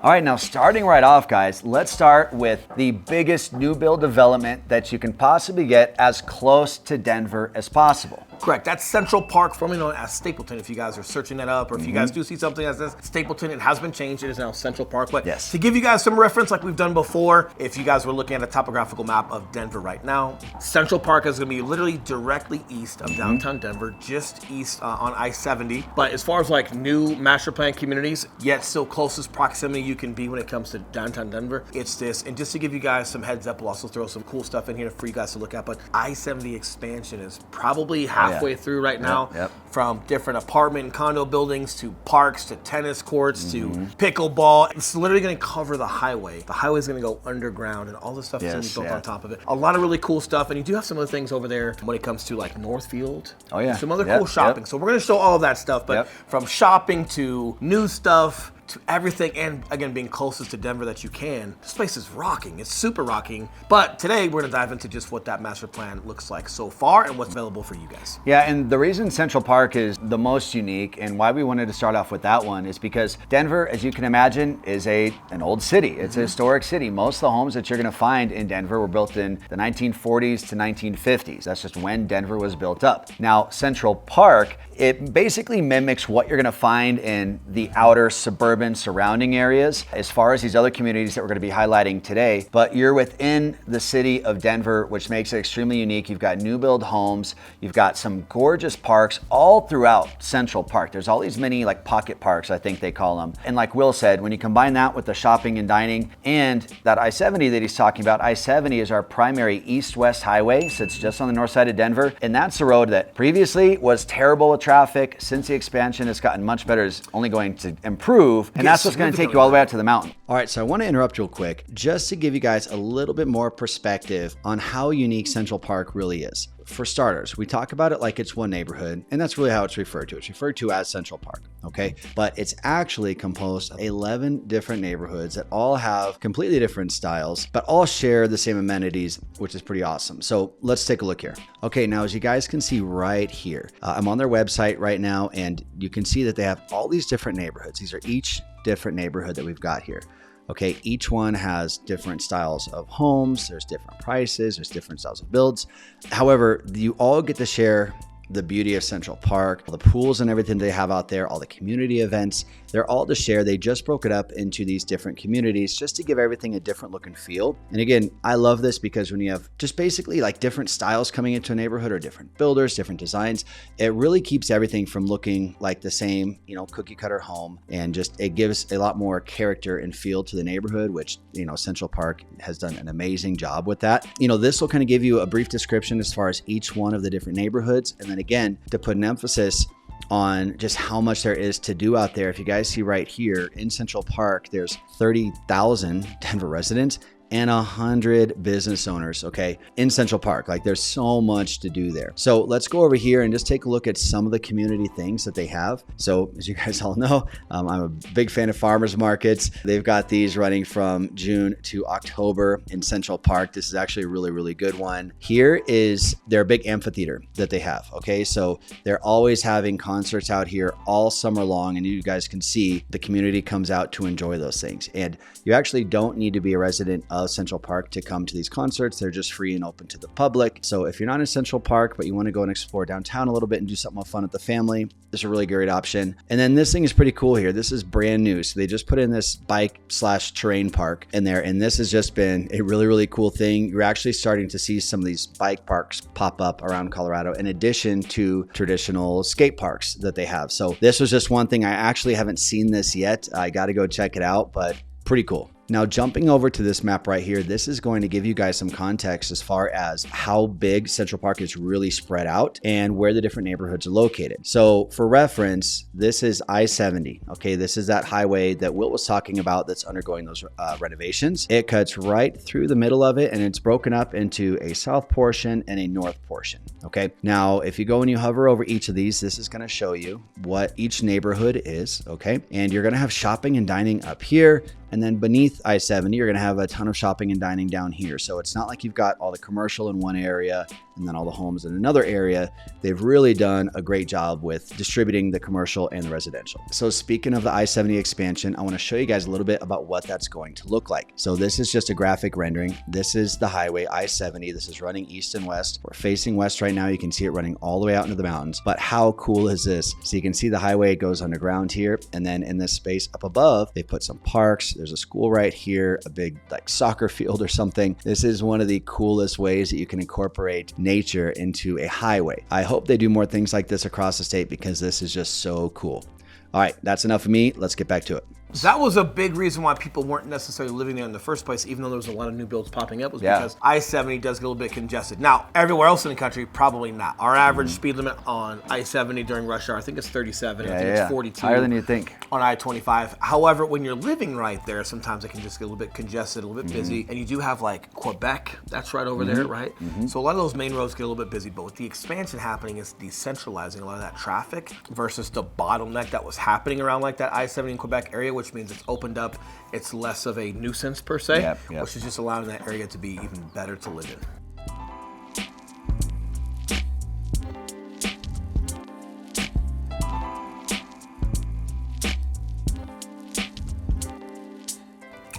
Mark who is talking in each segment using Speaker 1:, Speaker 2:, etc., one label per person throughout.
Speaker 1: All right, now starting right off, guys, let's start with the biggest new build development that you can possibly get as close to Denver as possible.
Speaker 2: Correct. That's Central Park, formerly known as Stapleton, if you guys are searching that up, or if you guys do see something that says Stapleton, it has been changed. It is now Central Park. But
Speaker 1: yes,
Speaker 2: to give you guys some reference, like we've done before, if you guys were looking at a topographical map of Denver right now, Central Park is going to be literally directly east of downtown Denver, just east on I-70. But as far as like new master plan communities, yet still closest proximity you can be when it comes to downtown Denver, it's this. And just to give you guys some heads up, we'll also throw some cool stuff in here for you guys to look at. But I-70 expansion is probably halfway through right now, from different apartment and condo buildings to parks to tennis courts to pickleball. It's literally going to cover the highway. The highway is going to go underground, and all this stuff is going to be built on top of it. A lot of really cool stuff, and you do have some other things over there when it comes to like Northfield.
Speaker 1: Oh yeah,
Speaker 2: some other cool shopping. So we're going to show all of that stuff, but from shopping to new stuff to everything, and again, being closest to Denver that you can. This place is rocking. It's super rocking. But today we're gonna dive into just what that master plan looks like so far and what's available for you guys.
Speaker 1: Yeah, and the reason Central Park is the most unique and why we wanted to start off with that one is because Denver, as you can imagine, is an old city. It's a historic city. Most of the homes that you're gonna find in Denver were built in the 1940s to 1950s. That's just when Denver was built up. Now, Central Park, it basically mimics what you're gonna find in the outer suburban surrounding areas as far as these other communities that we're going to be highlighting today, but you're within the city of Denver, which makes it extremely unique. You've got new build homes, you've got some gorgeous parks all throughout Central Park. There's all these mini like pocket parks, I think they call them. And like Will said, when you combine that with the shopping and dining and that I-70 that he's talking about, I-70 is our primary east-west highway, so it's just on the north side of Denver, and that's the road that previously was terrible with traffic. Since the expansion, it's gotten much better. It's only going to improve. And that's what's going to take you all the way out to the mountain. All right, so I want to interrupt real quick just to give you guys a little bit more perspective on how unique Central Park really is. For starters, we talk about it like it's one neighborhood, and that's really how it's referred to. It's referred to as Central Park, okay? But it's actually composed of 11 different neighborhoods that all have completely different styles, but all share the same amenities, which is pretty awesome. So let's take a look here. Okay, now as you guys can see right here, I'm on their website right now, and you can see that they have all these different neighborhoods. These are each different neighborhood that we've got here. Okay, each one has different styles of homes, there's different prices, there's different styles of builds. However, you all get to share the beauty of Central Park, all the pools and everything they have out there, all the community events, they're all to share. They just broke it up into these different communities just to give everything a different look and feel. And again, I love this because when you have just basically like different styles coming into a neighborhood or different builders, different designs, it really keeps everything from looking like the same, cookie cutter home, and just it gives a lot more character and feel to the neighborhood, which, Central Park has done an amazing job with that. This will kind of give you a brief description as far as each one of the different neighborhoods. And then again, to put an emphasis on just how much there is to do out there. If you guys see right here in Central Park, there's 30,000 Denver residents and 100 business owners, okay, in Central Park. Like there's so much to do there. So let's go over here and just take a look at some of the community things that they have. So as you guys all know, I'm a big fan of farmers markets. They've got these running from June to October in Central Park. This is actually a really, really good one. Here is their big amphitheater that they have, okay? So they're always having concerts out here all summer long, and you guys can see the community comes out to enjoy those things. And you actually don't need to be a resident of Central Park to come to these concerts. They're just free and open to the public. So if you're not in Central Park, but you want to go and explore downtown a little bit and do something fun with the family, this is a really great option. And then this thing is pretty cool here. This is brand new. So they just put in this bike/terrain park in there. And this has just been a really, really cool thing. You're actually starting to see some of these bike parks pop up around Colorado in addition to traditional skate parks that they have. So this was just one thing. I actually haven't seen this yet. I got to go check it out, but pretty cool. Now, jumping over to this map right here, this is going to give you guys some context as far as how big Central Park is really spread out and where the different neighborhoods are located. So for reference, this is I-70. Okay, this is that highway that Will was talking about that's undergoing those renovations. It cuts right through the middle of it, and it's broken up into a south portion and a north portion. Okay, now if you go and you hover over each of these, this is going to show you what each neighborhood is. Okay, and you're going to have shopping and dining up here. And then beneath I-70, you're going to have a ton of shopping and dining down here. So it's not like you've got all the commercial in one area and then all the homes in another area. They've really done a great job with distributing the commercial and the residential. So speaking of the I-70 expansion, I want to show you guys a little bit about what that's going to look like. So this is just a graphic rendering. This is the highway I-70. This is running east and west. We're facing west right now. You can see it running all the way out into the mountains. But how cool is this? So you can see the highway goes underground here. And then in this space up above, they put some parks. There's a school right here, a big like soccer field or something. This is one of the coolest ways that you can incorporate nature into a highway. I hope they do more things like this across the state because this is just so cool. All right, that's enough of me. Let's get back to it.
Speaker 2: That was a big reason why people weren't necessarily living there in the first place, even though there was a lot of new builds popping up, was because I-70 does get a little bit congested. Now, everywhere else in the country, probably not. Our average speed limit on I-70 during rush hour, I think it's 37. I think it's 42.
Speaker 1: Higher than you think.
Speaker 2: On I-25. However, when you're living right there, sometimes it can just get a little bit congested, a little bit busy. And you do have like Quebec, that's right over there, right? So a lot of those main roads get a little bit busy, but with the expansion happening, it's decentralizing a lot of that traffic versus the bottleneck that was happening around like that I-70 in Quebec area, which means it's opened up. It's less of a nuisance per se, which is just allowing that area to be even better to live in.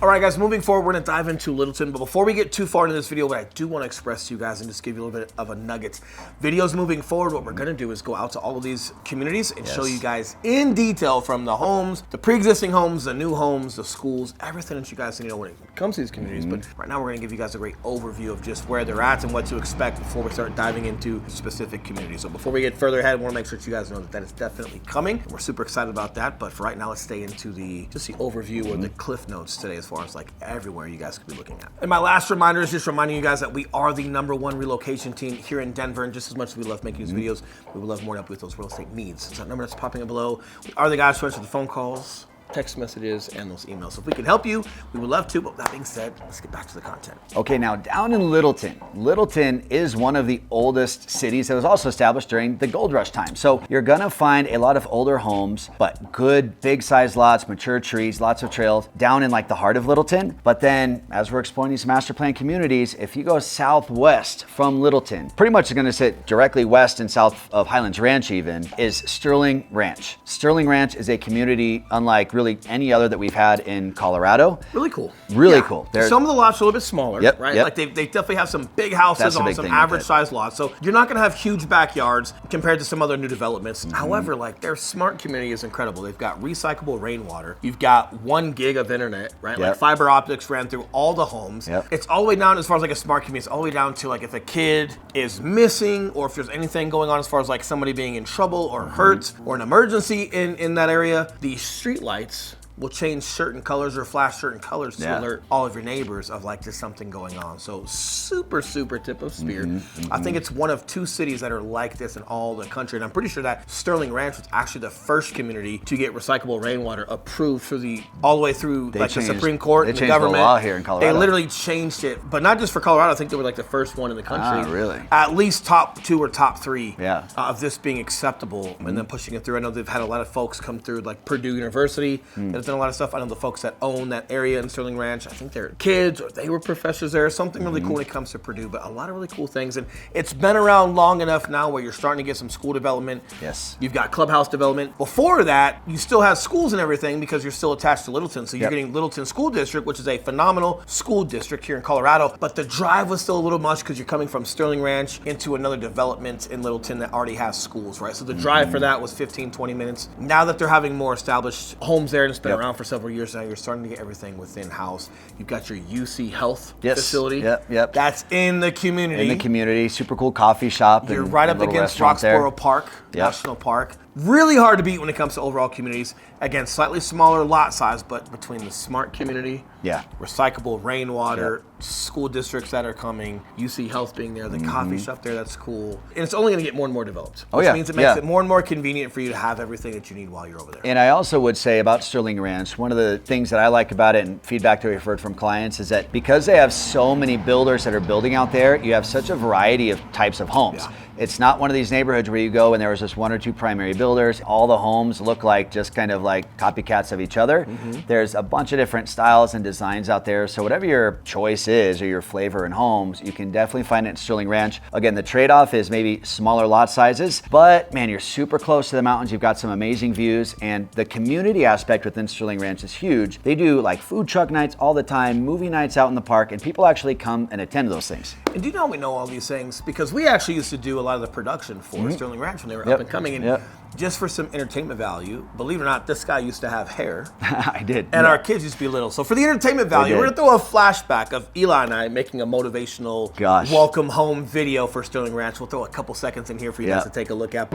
Speaker 2: All right, guys, moving forward, we're gonna dive into Littleton. But before we get too far into this video, what I do wanna express to you guys and just give you a little bit of a nugget. Videos moving forward, what we're gonna do is go out to all of these communities and show you guys in detail from the homes, the pre-existing homes, the new homes, the schools, everything that you guys need to know when it comes to these communities. But right now, we're gonna give you guys a great overview of just where they're at and what to expect before we start diving into specific communities. So before we get further ahead, I wanna make sure that you guys know that that is definitely coming. We're super excited about that. But for right now, let's stay into just the overview or the cliff notes today as far as like everywhere you guys could be looking at. And my last reminder is just reminding you guys that we are the #1 relocation team here in Denver, and just as much as we love making these videos, we would love more to help with those real estate needs. So that number that's popping up below, we are the guys who answer the phone calls, text messages, and those emails. So if we can help you, we would love to. But that being said, let's get back to the content.
Speaker 1: Okay, now down in Littleton. Littleton is one of the oldest cities that was also established during the gold rush time. So you're gonna find a lot of older homes, but good big sized lots, mature trees, lots of trails down in like the heart of Littleton. But then as we're exploring these master plan communities, if you go southwest from Littleton, pretty much gonna sit directly west and south of Highlands Ranch even, is Sterling Ranch. Sterling Ranch is a community unlike really any other that we've had in Colorado.
Speaker 2: Really cool.
Speaker 1: Really cool.
Speaker 2: Some of the lots are a little bit smaller, right? Like they definitely have some big houses on some average sized lots. So you're not gonna have huge backyards compared to some other new developments. However, like their smart community is incredible. They've got recyclable rainwater. You've got 1 gig of internet, right? Like fiber optics ran through all the homes. It's all the way down as far as like a smart community. It's all the way down to like if a kid is missing or if there's anything going on as far as like somebody being in trouble or hurt or an emergency in that area. The street lights will change certain colors or flash certain colors to alert all of your neighbors of like there's something going on. So super tip of spear. I think it's one of 2 cities that are like this in all the country. And I'm pretty sure that Sterling Ranch was actually the first community to get recyclable rainwater approved through all the way through the Supreme Court and the government.
Speaker 1: The law here in Colorado.
Speaker 2: They literally changed it, but not just for Colorado. I think they were like the first one in the country.
Speaker 1: Really?
Speaker 2: At least top 2 or top 3 of this being acceptable and then pushing it through. I know they've had a lot of folks come through like Purdue University that have done a lot of stuff. I know the folks that own that area in Sterling Ranch, I think they're kids or they were professors there. Something really cool when it comes to Purdue, but a lot of really cool things. And it's been around long enough now where you're starting to get some school development.
Speaker 1: Yes.
Speaker 2: You've got clubhouse development. Before that, you still have schools and everything because you're still attached to Littleton. So you're getting Littleton School District, which is a phenomenal school district here in Colorado. But the drive was still a little much because you're coming from Sterling Ranch into another development in Littleton that already has schools, right? So the drive for that was 15, 20 minutes. Now that they're having more established homes there and it's been around for several years now, you're starting to get everything within house. You've got your UC Health facility. That's in the community.
Speaker 1: In the community, super cool coffee shop.
Speaker 2: You're right up against Roxborough Park, National Park. Really hard to beat when it comes to overall communities. Again, slightly smaller lot size, but between the smart community, recyclable rainwater, school districts that are coming, UC Health being there, the coffee shop there, that's cool. And it's only gonna get more and more developed. Which means it makes it more and more convenient for you to have everything that you need while you're over there.
Speaker 1: And I also would say about Sterling Ranch, one of the things that I like about it and feedback that we've heard from clients is that because they have so many builders that are building out there, you have such a variety of types of homes. It's not one of these neighborhoods where you go and there was just 1 or 2 primary builders. All the homes look like just kind of like copycats of each other. There's a bunch of different styles and designs out there. So whatever your choice is or your flavor in homes, you can definitely find it in Sterling Ranch. Again, the trade-off is maybe smaller lot sizes, but man, you're super close to the mountains. You've got some amazing views, and the community aspect within Sterling Ranch is huge. They do like food truck nights all the time, movie nights out in the park, and people actually come and attend those things.
Speaker 2: And do you know we know all these things? Because we actually used to do a lot of the production for Sterling Ranch when they were up and coming. And just for some entertainment value, believe it or not, this guy used to have hair.
Speaker 1: I did.
Speaker 2: And our kids used to be little. So for the entertainment value, we're going to throw a flashback of Eli and I making a motivational welcome home video for Sterling Ranch. We'll throw a couple seconds in here for you guys to take a look at.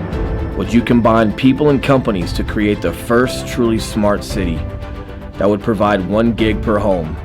Speaker 3: Would you combine people and companies to create the first truly smart city that would provide 1 gig per home,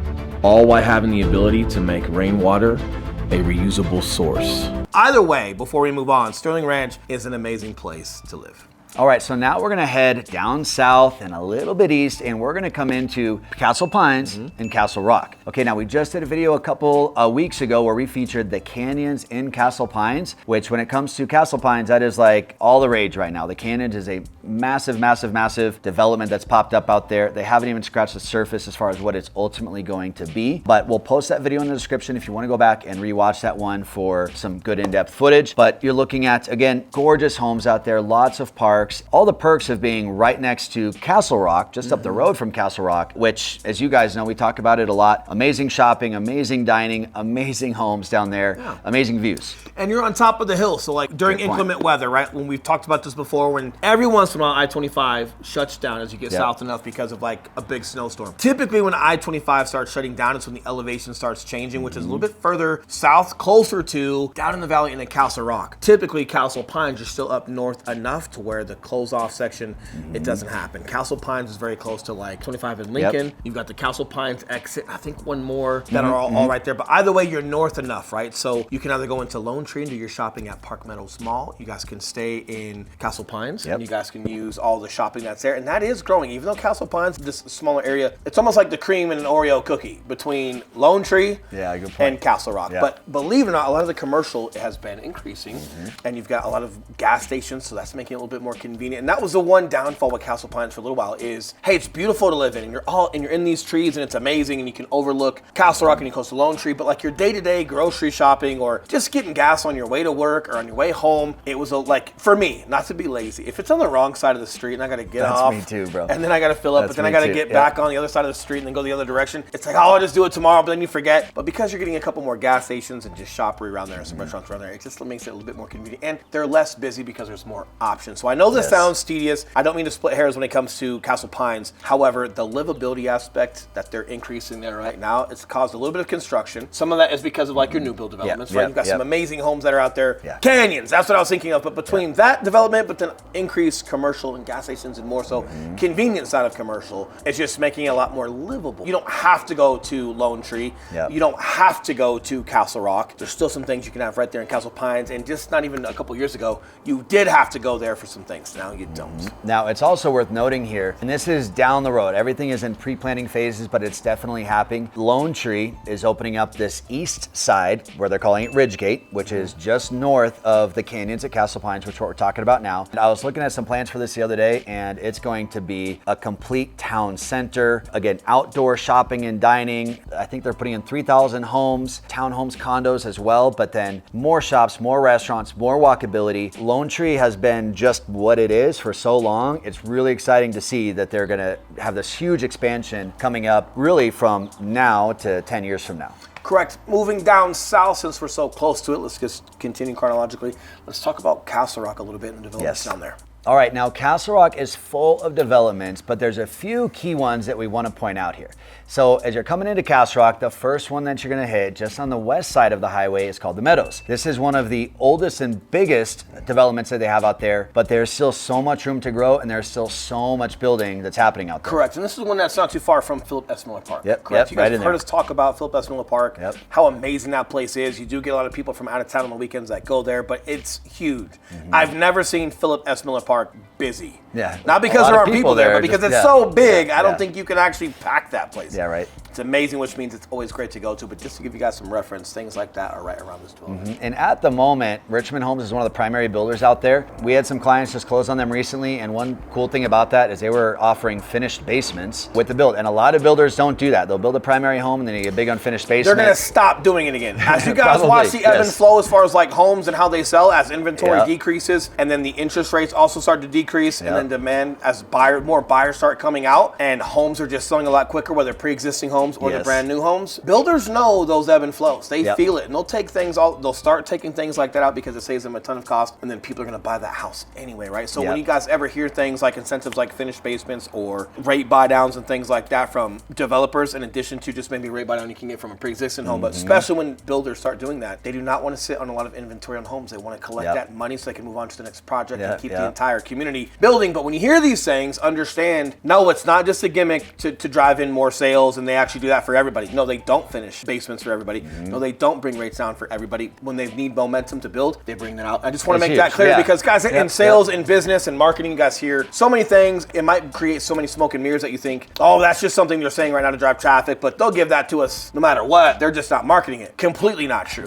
Speaker 3: all while having the ability to make rainwater a reusable source?
Speaker 2: Either way, before we move on, Sterling Ranch is an amazing place to live.
Speaker 1: All right, so now we're gonna head down south and a little bit east, and we're gonna come into Castle Pines and Castle Rock. Okay, now we just did a video a couple weeks ago where we featured the canyons in Castle Pines, which when it comes to Castle Pines, that is like all the rage right now. The canyons is a massive, massive, massive development that's popped up out there. They haven't even scratched the surface as far as what it's ultimately going to be, but we'll post that video in the description if you wanna go back and rewatch that one for some good in-depth footage. But you're looking at, again, gorgeous homes out there, lots of parks. All the perks of being right next to Castle Rock, just up the road from Castle Rock, which, as you guys know, we talk about it a lot. Amazing shopping, amazing dining, amazing homes down there, amazing views.
Speaker 2: And you're on top of the hill, so like during inclement weather, right? When we've talked about this before, when every once in a while I-25 shuts down as you get south enough because of like a big snowstorm. Typically when I-25 starts shutting down, it's when the elevation starts changing, which is a little bit further south, closer to down in the valley into Castle Rock. Typically Castle Pines are still up north enough to where the close off section, it doesn't happen. Castle Pines is very close to like 25 in Lincoln. You've got the Castle Pines exit, I think one more that are all right there. But either way, you're north enough, right? So you can either go into Lone Tree and do your shopping at Park Meadows Mall. You guys can stay in Castle Pines and you guys can use all the shopping that's there. And that is growing. Even though Castle Pines, this smaller area, it's almost like the cream in an Oreo cookie between Lone Tree and Castle Rock. But believe it or not, a lot of the commercial has been increasing and you've got a lot of gas stations, so that's making it a little bit more convenient. And that was the one downfall with Castle Pines for a little while is, hey, it's beautiful to live in and you're in these trees and it's amazing and you can overlook Castle Rock and you close to Lone Tree, but like your day-to-day grocery shopping or just getting gas on your way to work or on your way home, it was like, for me, not to be lazy, if it's on the wrong side of the street and I gotta get off.
Speaker 1: That's me too, bro.
Speaker 2: And then I gotta fill up, but then I gotta get back on the other side of the street and then go the other direction. It's like, oh, I'll just do it tomorrow, but then you forget. But because you're getting a couple more gas stations and just shoppery around there and some restaurants around there, it just makes it a little bit more convenient. And they're less busy because there's more options. So I know this sounds tedious. I don't mean to split hairs when it comes to Castle Pines. However, the livability aspect that they're increasing there right now, it's caused a little bit of construction. Some of that is because of like your new build developments, right? You've got some amazing homes that are out there. Canyons, that's what I was thinking of. But between that development, but then increased commercial and gas stations and more so convenience side of commercial, it's just making it a lot more livable. You don't have to go to Lone Tree. You don't have to go to Castle Rock. There's still some things you can have right there in Castle Pines. And just not even a couple years ago, you did have to go there for some things. Now you don't.
Speaker 1: Now, it's also worth noting here, and this is down the road. Everything is in pre-planning phases, but it's definitely happening. Lone Tree is opening up this east side, where they're calling it Ridgegate, which is just north of the canyons at Castle Pines, which is what we're talking about now. And I was looking at some plans for this the other day, and it's going to be a complete town center. Again, outdoor shopping and dining. I think they're putting in 3,000 homes, townhomes, condos as well, but then more shops, more restaurants, more walkability. Lone Tree has been just what it is for so long. It's really exciting to see that they're gonna have this huge expansion coming up really from now to 10 years from now.
Speaker 2: Correct. Moving down south, since we're so close to it, let's just continue chronologically. Let's talk about Castle Rock a little bit and the developments down there.
Speaker 1: All right, now Castle Rock is full of developments, but there's a few key ones that we want to point out here. So as you're coming into Castle Rock, the first one that you're going to hit just on the west side of the highway is called the Meadows. This is one of the oldest and biggest developments that they have out there, but there's still so much room to grow and there's still so much building that's happening out there.
Speaker 2: Correct, and this is one that's not too far from Philip S. Miller Park. Correct. You guys have heard us talk about Philip S. Miller Park, how amazing that place is. You do get a lot of people from out of town on the weekends that go there, but it's huge. I've never seen Philip S. Miller Park Park busy.
Speaker 1: Yeah.
Speaker 2: Not because there aren't people there, but because it's so big, I don't think you can actually pack that place.
Speaker 1: Yeah, right.
Speaker 2: It's amazing, which means it's always great to go to. But just to give you guys some reference, things like that are right around this dwelling.
Speaker 1: And at the moment, Richmond Homes is one of the primary builders out there. We had some clients just close on them recently, and one cool thing about that is they were offering finished basements with the build. And a lot of builders don't do that. They'll build a primary home and then you get a big unfinished basement.
Speaker 2: They're going to stop doing it again. As you guys watch the ebb and flow as far as like homes and how they sell, as inventory decreases, and then the interest rates also start to decrease, and then demand as more buyers start coming out, and homes are just selling a lot quicker, whether pre-existing homes or the brand new homes. Builders know those ebb and flows. They feel it, and they'll start taking things like that out because it saves them a ton of cost, and then people are going to buy that house anyway, right? So when you guys ever hear things like incentives like finished basements or rate buy downs and things like that from developers, in addition to just maybe rate buy down you can get from a pre-existing home, but especially when builders start doing that, they do not want to sit on a lot of inventory on homes. They want to collect that money so they can move on to the next project and keep the entire community building. But when you hear these things, understand, no, it's not just a gimmick to drive in more sales, and they actually do that for everybody. No, they don't finish basements for everybody. No, they don't bring rates down for everybody. When they need momentum to build, they bring that out. I just want to make that clear because, guys, in sales, in business, and marketing, you guys hear so many things. It might create so many smoke and mirrors that you think, oh, that's just something they're saying right now to drive traffic, but they'll give that to us no matter what. They're just not marketing it. Completely not true.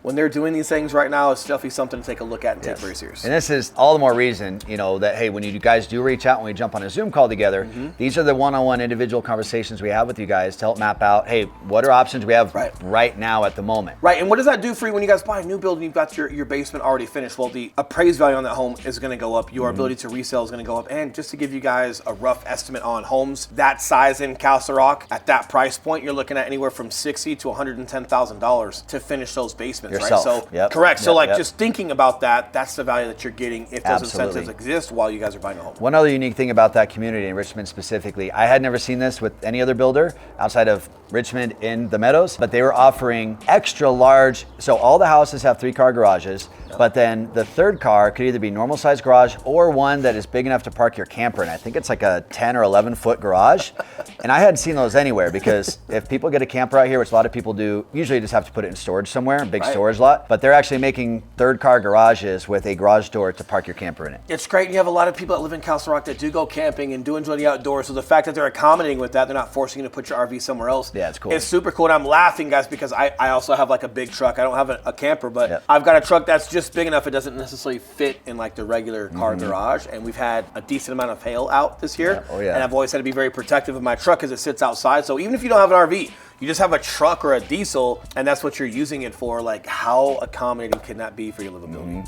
Speaker 2: When they're doing these things right now, it's definitely something to take a look at and take very serious.
Speaker 1: And this is all the more reason, that, hey, when you guys do reach out, when we jump on a Zoom call together, these are the one-on-one individual conversations we have with you guys to help map out, hey, what are options we have right now at the moment?
Speaker 2: Right, and what does that do for you when you guys buy a new building, you've got your basement already finished? Well, the appraised value on that home is going to go up. Your ability to resell is going to go up. And just to give you guys a rough estimate on homes that size in Castle Rock, at that price point, you're looking at anywhere from $60,000 to $110,000 to finish those basements,
Speaker 1: Yourself.
Speaker 2: Right? So, correct. So, just thinking about that, that's the value that you're getting if those incentives exist while you guys are buying a home.
Speaker 1: One other unique thing about that community in Richmond specifically, I had never seen this with any other builder outside of Richmond in the Meadows, but they were offering extra large, so all the houses have 3-car garages, but then the third car could either be normal size garage or one that is big enough to park your camper in. I think it's like a 10 or 11 foot garage. And I hadn't seen those anywhere because if people get a camper out here, which a lot of people do, usually you just have to put it in storage somewhere, big storage lot, but they're actually making 3rd-car garages with a garage door to park your camper in it.
Speaker 2: It's great. And you have a lot of people that live in Castle Rock that do go camping and do enjoy the outdoors. So the fact that they're accommodating with that, they're not forcing you to put your RV somewhere else.
Speaker 1: Yeah, it's cool.
Speaker 2: It's super cool. And I'm laughing, guys, because I also have like a big truck. I don't have a camper, but I've got a truck that's just big enough it doesn't necessarily fit in like the regular car garage. And we've had a decent amount of hail out this year. And I've always had to be very protective of my truck because it sits outside. So even if you don't have an RV, you just have a truck or a diesel, and that's what you're using it for. Like, how accommodating can that be for your livability?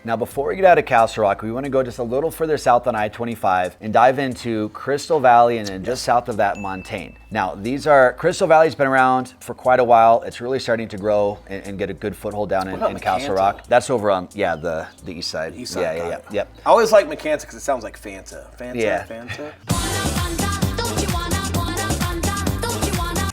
Speaker 1: Now, before we get out of Castle Rock, we want to go just a little further south on I-25 and dive into Crystal Valley and then just south of that, Montaigne. Now, Crystal Valley's been around for quite a while. It's really starting to grow and get a good foothold down in Castle Rock. That's over on, the east side.
Speaker 2: East side.
Speaker 1: Yep.
Speaker 2: I always like Macanta because it sounds like Fanta. Fanta.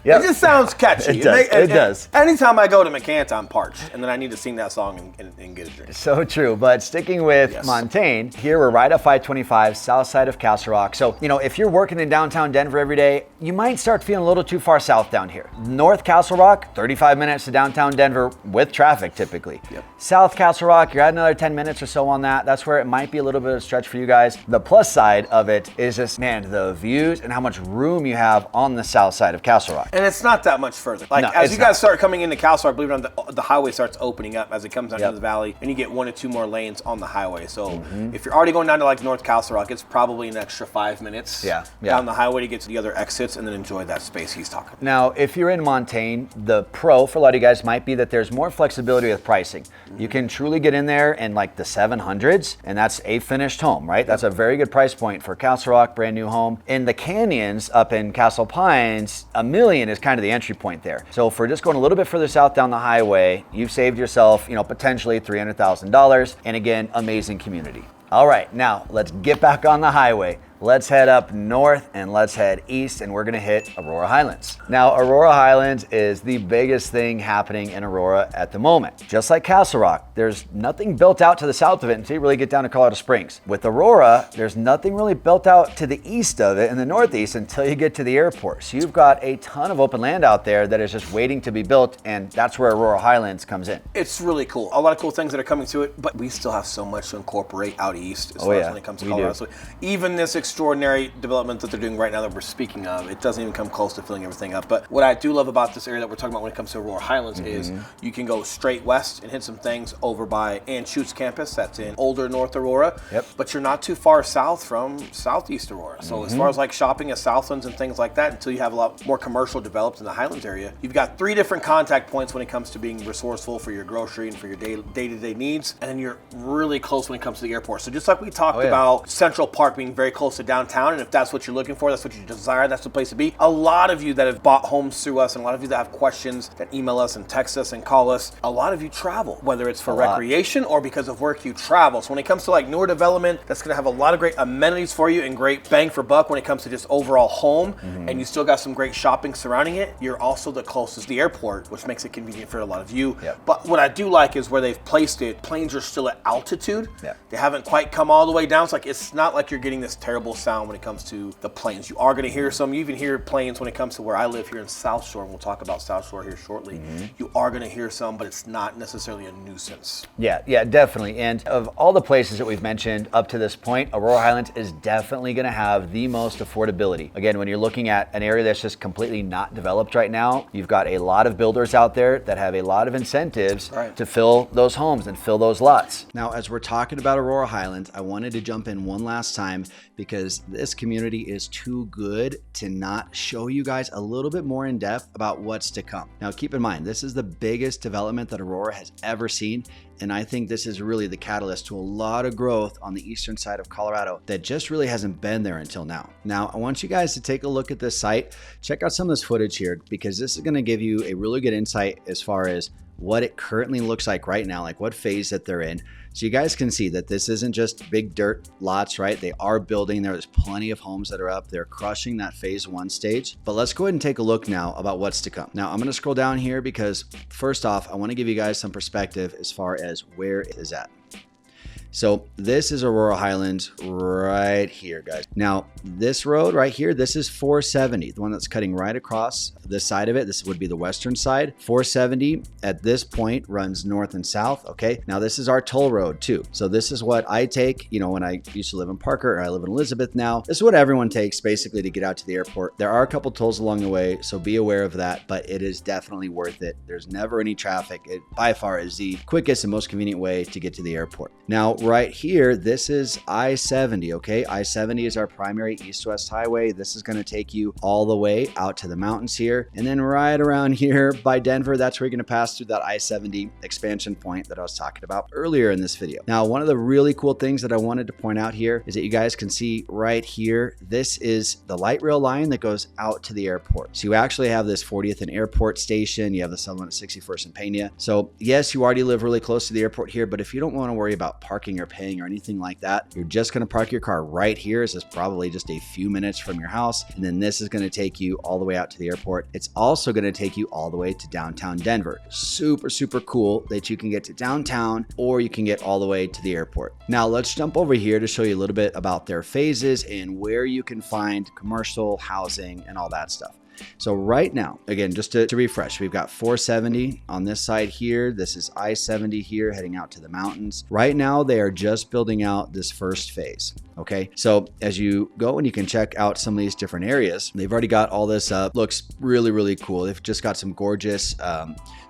Speaker 1: Yep.
Speaker 2: It just sounds catchy.
Speaker 1: It does.
Speaker 2: Anytime I go to Macanta, I'm parched, and then I need to sing that song and get a drink.
Speaker 1: So true. But sticking with Montaigne, here we're right off I-25, south side of Castle Rock. So, if you're working in downtown Denver every day, you might start feeling a little too far south down here. North Castle Rock, 35 minutes to downtown Denver with traffic typically. South Castle Rock, you're at another 10 minutes or so on that. That's where it might be a little bit of a stretch for you guys. The plus side of it is just, the views and how much room you have on the south side of Castle Rock.
Speaker 2: And it's not that much further. As you guys start coming into Castle Rock, believe it or not, the highway starts opening up as it comes down to the valley, and you get 1 or 2 more lanes on the highway. So if you're already going down to like North Castle Rock, it's probably an extra 5 minutes down the highway to get to the other exits and then enjoy that space he's talking about.
Speaker 1: Now, if you're in Montaigne, the pro for a lot of you guys might be that there's more flexibility with pricing. You can truly get in there in like the 700s, and that's a finished home, right? That's a very good price point for Castle Rock, brand new home. In the canyons up in Castle Pines, $1 million is kind of the entry point there. So if we're just going a little bit further south down the highway, you've saved yourself, potentially $300,000. And again, amazing community. All right, now let's get back on the highway. let's head up north and let's head east, and we're gonna hit Aurora Highlands. Now, Aurora Highlands is the biggest thing happening in Aurora at the moment. Just like Castle Rock, there's nothing built out to the south of it until you really get down to Colorado Springs. With Aurora, there's nothing really built out to the east of it in the northeast until you get to the airport. So you've got a ton of open land out there that is just waiting to be built, and that's where Aurora Highlands comes in.
Speaker 2: It's really cool. A lot of cool things that are coming to it, but we still have so much to incorporate out east as far as when it comes to Colorado. So even this extraordinary development that they're doing right now that we're speaking of, it doesn't even come close to filling everything up. But what I do love about this area that we're talking about when it comes to Aurora Highlands is you can go straight west and hit some things over by Ann Schutt's campus. That's in older North Aurora.
Speaker 1: Yep.
Speaker 2: But you're not too far south from Southeast Aurora. So as far as like shopping at Southlands and things like that, until you have a lot more commercial developed in the Highlands area, you've got 3 different contact points when it comes to being resourceful for your grocery and for your day-to-day needs. And then you're really close when it comes to the airport. So just like we talked about Central Park being very close to downtown, and if that's what you're looking for, that's what you desire, that's the place to be. A lot of you that have bought homes through us, and a lot of you that have questions that email us and text us and call us, a lot of you travel, whether it's for recreation or because of work, you travel. So when it comes to like newer development, that's gonna have a lot of great amenities for you and great bang for buck when it comes to just overall home, and you still got some great shopping surrounding it. You're also the closest to the airport, which makes it convenient for a lot of you. But what I do like is where they've placed it, planes are still at altitude. They haven't quite come all the way down. It's like, it's not like you're getting this terrible sound when it comes to the planes. You are gonna hear some, you even hear planes when it comes to where I live here in South Shore, and we'll talk about South Shore here shortly. You are gonna hear some, but it's not necessarily a nuisance.
Speaker 1: Yeah, definitely. And of all the places that we've mentioned up to this point, Aurora Highlands is definitely gonna have the most affordability. Again, when you're looking at an area that's just completely not developed right now, you've got a lot of builders out there that have a lot of incentives to fill those homes and fill those lots. Now, as we're talking about Aurora Highlands, I wanted to jump in one last time because this community is too good to not show you guys a little bit more in depth about what's to come. Now, keep in mind, this is the biggest development that Aurora has ever seen, and I think this is really the catalyst to a lot of growth on the eastern side of Colorado that just really hasn't been there until now. Now, I want you guys to take a look at this site, check out some of this footage here, because this is going to give you a really good insight as far as what it currently looks like right now, like what phase that they're in. So you guys can see that this isn't just big dirt lots, right? They are building. There's plenty of homes that are up. They're crushing that phase 1 stage. But let's go ahead and take a look now about what's to come. Now I'm going to scroll down here because first off, I want to give you guys some perspective as far as where it is at. So this is Aurora Highlands right here, guys. Now, this road right here, this is 470, the one that's cutting right across this side of it. This would be the western side. 470 at this point runs north and south, okay? Now, this is our toll road too. So this is what I take, you know, when I used to live in Parker, or I live in Elizabeth now. This is what everyone takes basically to get out to the airport. There are a couple tolls along the way, so be aware of that, but it is definitely worth it. There's never any traffic. It by far is the quickest and most convenient way to get to the airport. Now, right here, this is I-70, okay? I-70 is our primary east-west highway. This is going to take you all the way out to the mountains here. And then right around here by Denver, that's where you're going to pass through that I-70 expansion point that I was talking about earlier in this video. Now, one of the really cool things that I wanted to point out here is that you guys can see right here, this is the light rail line that goes out to the airport. So you actually have this 40th and Airport Station. You have the southern one at 61st and Pena. So yes, you already live really close to the airport here, but if you don't want to worry about parking or paying or anything like that, you're just going to park your car right here. This is probably just a few minutes from your house, and then this is going to take you all the way out to the airport. It's also going to take you all the way to downtown Denver. Super cool that you can get to downtown or you can get all the way to the airport. Now let's jump over here to show you a little bit about their phases and where you can find commercial housing and all that stuff. So right now, again, just to refresh, we've got 470 on this side here. This is I-70 here heading out to the mountains. Right now, they are just building out this first phase. Okay, so as you go and you can check out some of these different areas, they've already got all this up. Looks really cool. They've just got some gorgeous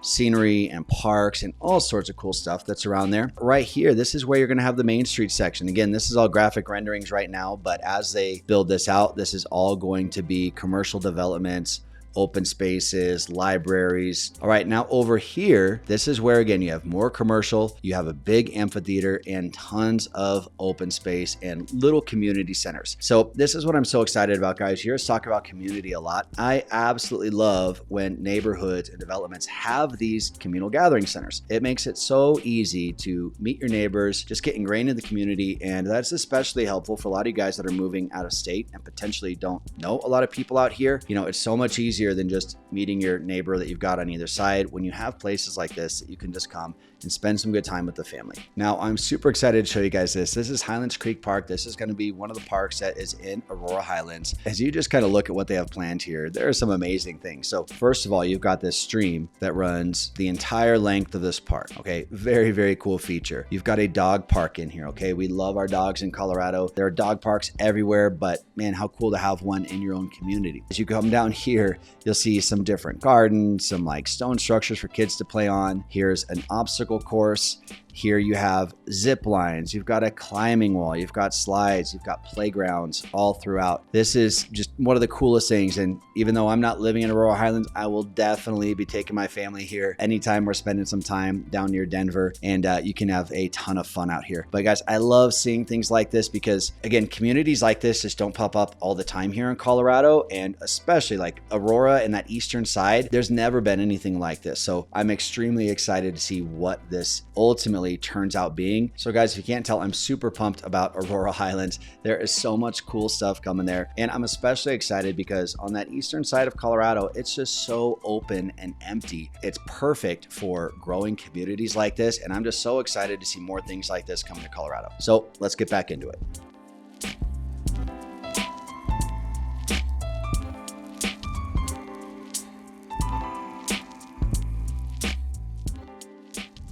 Speaker 1: scenery and parks and all sorts of cool stuff that's around there. Right here, this is where you're going to have the Main Street section. Again, this is all graphic renderings right now, but as they build this out, this is all going to be commercial developments, open spaces, libraries. All right, now over here, this is where, again, you have more commercial, you have a big amphitheater and tons of open space and little community centers. So this is what I'm so excited about, guys. You hear us talk about community a lot. I absolutely love when neighborhoods and developments have these communal gathering centers. It makes it so easy to meet your neighbors, just get ingrained in the community, and that's especially helpful for a lot of you guys that are moving out of state and potentially don't know a lot of people out here. You know, it's so much easier than just meeting your neighbor that you've got on either side when you have places like this that you can just come and spend some good time with the family. Now, I'm super excited to show you guys this. This is Highlands Creek Park. This is going to be one of the parks that is in Aurora Highlands. As you just kind of look at what they have planned here, there are some amazing things. So first of all, you've got this stream that runs the entire length of this park. Okay, very, very cool feature. You've got a dog park in here. Okay, we love our dogs in Colorado. There are dog parks everywhere, but man, how cool to have one in your own community. As you come down here, you'll see some different gardens, some like stone structures for kids to play on. Here's an obstacle course. Here you have zip lines, you've got a climbing wall, you've got slides, you've got playgrounds all throughout. This is just one of the coolest things. And even though I'm not living in Aurora Highlands, I will definitely be taking my family here anytime we're spending some time down near Denver, and you can have a ton of fun out here. But guys, I love seeing things like this because, again, communities like this just don't pop up all the time here in Colorado, and especially like Aurora and that eastern side, there's never been anything like this. So I'm extremely excited to see what this ultimately turns out being. So guys, if you can't tell, I'm super pumped about Aurora Highlands. There is so much cool stuff coming there. And I'm especially excited because on that eastern side of Colorado, it's just so open and empty. It's perfect for growing communities like this. And I'm just so excited to see more things like this coming to Colorado. So let's get back into it.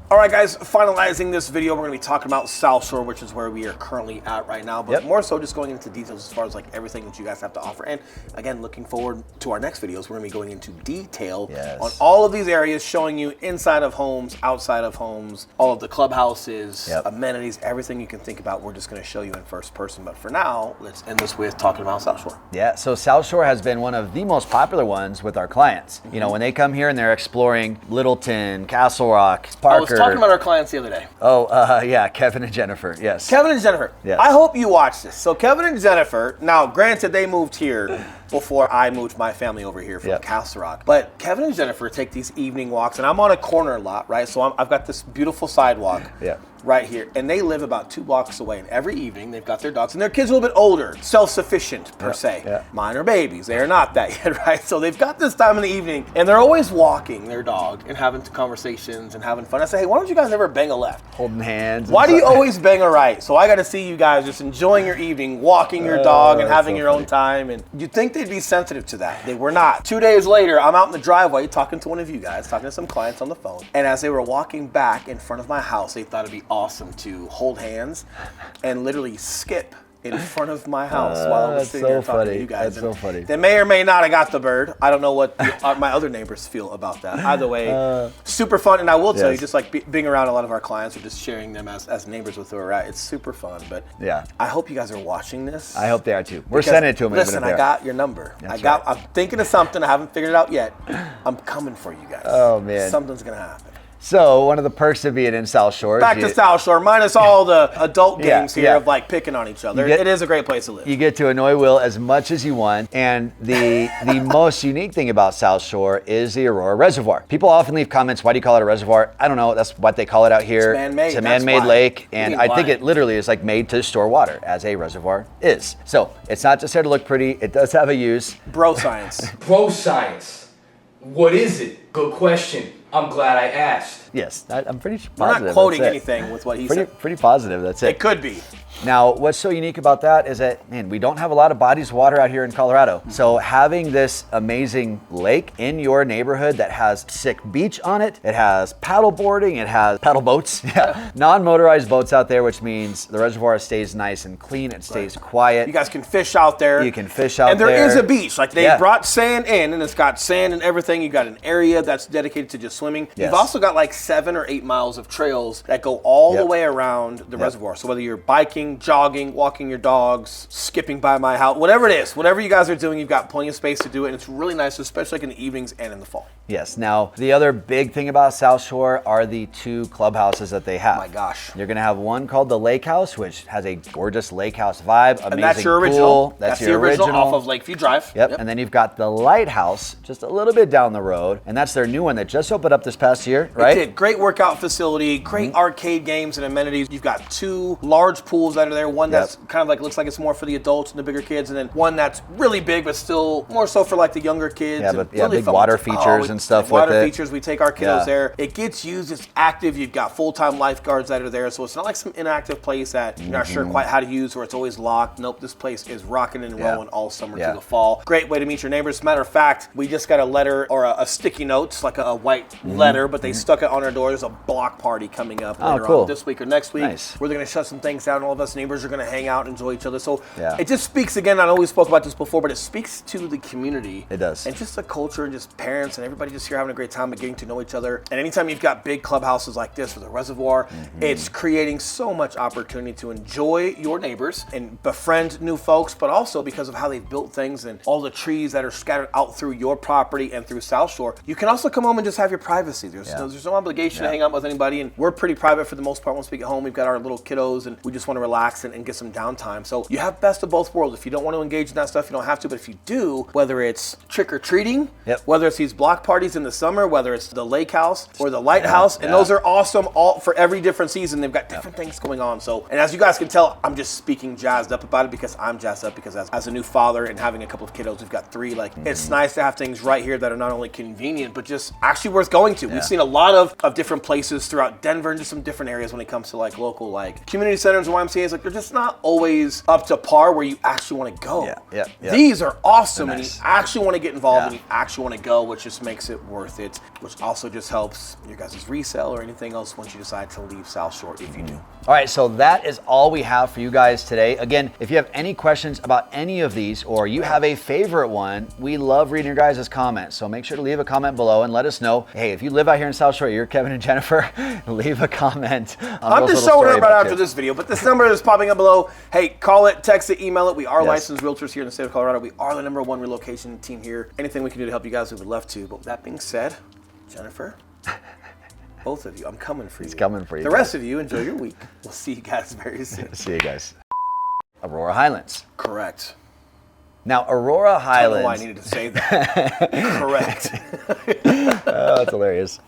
Speaker 2: All right, guys, finalizing this video, we're going to be talking about South Shore, which is where we are currently at right now, but more so just going into details as far as like everything that you guys have to offer. And again, looking forward to our next videos. We're going to be going into detail on all of these areas, showing you inside of homes, outside of homes, all of the clubhouses, amenities, everything you can think about. We're just going to show you in first person. But for now, let's end this with talking about South Shore.
Speaker 1: Yeah, so South Shore has been one of the most popular ones with our clients. You know, when they come here and they're exploring Littleton, Castle Rock, Parker.
Speaker 2: Talking about our clients the other day.
Speaker 1: Yeah, Kevin and Jennifer, yes.
Speaker 2: Kevin and Jennifer.
Speaker 1: Yes.
Speaker 2: I hope you watch this. So Kevin and Jennifer, now granted they moved here before I moved my family over here from Castle Rock, but Kevin and Jennifer take these evening walks, and I'm on a corner lot, right? So I've got this beautiful sidewalk. Right here, and they live about 2 blocks away, and every evening they've got their dogs, and their kids are a little bit older, self-sufficient per se. Mine are babies, they are not that yet, right? So they've got this time in the evening, and they're always walking their dog and having conversations and having fun. I say, hey, why don't you guys ever bang a left?
Speaker 1: Holding hands.
Speaker 2: Why do you always bang a right? So I got to see you guys just enjoying your evening, walking your dog and having your own time, and you'd think they'd be sensitive to that. They were not. 2 days later, I'm out in the driveway talking to one of you guys, talking to some clients on the phone, and as they were walking back in front of my house, they thought it'd be awesome to hold hands and literally skip in front of my house while I was sitting here talking to you guys.
Speaker 1: That's so funny.
Speaker 2: They may or may not have got the bird. I don't know what my other neighbors feel about that. Either way, super fun. And I will tell you, just like being around a lot of our clients or just sharing them as neighbors with who we're at, it's super fun. But I hope you guys are watching this.
Speaker 1: I hope they are too. We're sending it to them.
Speaker 2: Listen, I got your number. I'm thinking of something. I haven't figured it out yet. I'm coming for you guys.
Speaker 1: Oh, man.
Speaker 2: Something's going to happen.
Speaker 1: So one of the perks of being in South Shore.
Speaker 2: Back to South Shore, minus all the adult games here of like picking on each other. It is a great place to live.
Speaker 1: You get to annoy Will as much as you want. And the most unique thing about South Shore is the Aurora Reservoir. People often leave comments, why do you call it a reservoir? I don't know, that's what they call it out here.
Speaker 2: It's man-made.
Speaker 1: It's a man-made lake. And I think it literally is like made to store water, as a reservoir is. So it's not just there to look pretty, it does have a use.
Speaker 2: Bro science.
Speaker 4: Bro science. What is it? Good question. I'm glad I asked.
Speaker 1: Yes, I'm pretty positive.
Speaker 2: We're not quoting anything with what he said.
Speaker 1: Pretty positive, that's it.
Speaker 2: It could be.
Speaker 1: Now, what's so unique about that is that, man, we don't have a lot of bodies of water out here in Colorado. So having this amazing lake in your neighborhood that has sick beach on it, it has paddle boarding, it has paddle boats, non-motorized boats out there, which means the reservoir stays nice and clean, it stays quiet.
Speaker 2: You guys can fish out there.
Speaker 1: You can fish out there.
Speaker 2: And there is a beach. Like they brought sand in, and it's got sand and everything. You got an area that's dedicated to just swimming. You've also got like 7 or 8 miles of trails that go all the way around the reservoir. So whether you're biking, biking, jogging, walking your dogs, skipping by my house, whatever it is, whatever you guys are doing, you've got plenty of space to do it, and it's really nice, especially like in the evenings and in the fall.
Speaker 1: Yes. Now, the other big thing about South Shore are the 2 clubhouses that they have.
Speaker 2: Oh my gosh.
Speaker 1: You're going to have one called the Lake House, which has a gorgeous lake house vibe. Amazing
Speaker 2: And that's your original.
Speaker 1: Pool.
Speaker 2: That's the original off of Lakeview Drive.
Speaker 1: Yep. And then you've got the Lighthouse just a little bit down the road, and that's their new one that just opened up this past year, right?
Speaker 2: It did. Great workout facility, great arcade games and amenities. You've got 2 large pools that are there. One that's kind of like looks like it's more for the adults and the bigger kids, and then one that's really big but still more so for like the younger kids.
Speaker 1: Yeah, but
Speaker 2: really
Speaker 1: big
Speaker 2: fun.
Speaker 1: water features and stuff with
Speaker 2: water
Speaker 1: it.
Speaker 2: features. We take our kiddos there. It gets used. It's active. You've got full-time lifeguards that are there, so it's not like some inactive place that you're not sure quite how to use or it's always locked. Nope, this place is rocking and rolling all summer to the fall. Great way to meet your neighbors. As a matter of fact, we just got a letter or a sticky note, it's like a white letter, but they stuck it on our door. There's a block party coming up later on this week or next week.
Speaker 1: Nice.
Speaker 2: Where they're going to shut some things down. All of us neighbors are going to hang out and enjoy each other. So it just speaks, again, I know we spoke about this before, but it speaks to the community.
Speaker 1: It does.
Speaker 2: And just the culture and just parents and everybody just here having a great time and getting to know each other. And anytime you've got big clubhouses like this with a reservoir, it's creating so much opportunity to enjoy your neighbors and befriend new folks, but also because of how they've built things and all the trees that are scattered out through your property and through South Shore, you can also come home and just have your privacy. There's no obligation to hang out with anybody, and we're pretty private for the most part. Once we get home, we've got our little kiddos and we just want to relax and get some downtime. So you have best of both worlds. If you don't want to engage in that stuff, you don't have to, but if you do, whether it's trick-or-treating, whether it's these block parties in the summer, whether it's the lake house or the lighthouse, and those are awesome all for every different season. They've got different things going on. So, and as you guys can tell, I'm just speaking jazzed up about it because I'm jazzed up because as a new father and having a couple of kiddos, we've got 3, like it's nice to have things right here that are not only convenient, but just actually worth going to. We've seen a lot of different places throughout Denver and just some different areas when it comes to like local like community centers and YMCA's. Like they're just not always up to par where you actually want to go. These are awesome and you actually want to get involved and you actually want to go, which just makes it worth it, which also just helps your guys' resale or anything else once you decide to leave South Shore if you do.
Speaker 1: All right, so that is all we have for you guys today. Again, if you have any questions about any of these or you have a favorite one, we love reading your guys' comments. So make sure to leave a comment below and let us know. Hey, if you live out here in South Shore, you're Kevin and Jennifer, leave a comment.
Speaker 2: I'm just showing up right after this video, but this number is popping up below. Hey, call it, text it, email it. We are licensed realtors here in the state of Colorado. We are the #1 relocation team here. Anything we can do to help you guys, we would love to. But with that being said, Jennifer, both of you, I'm coming for you.
Speaker 1: He's coming for you.
Speaker 2: The rest of you, enjoy your week. We'll see you guys very soon.
Speaker 1: See you guys. Aurora Highlands.
Speaker 2: Correct.
Speaker 1: Now, Aurora Highlands.
Speaker 2: I don't know why I needed to say that. Correct.
Speaker 1: Oh, that's hilarious.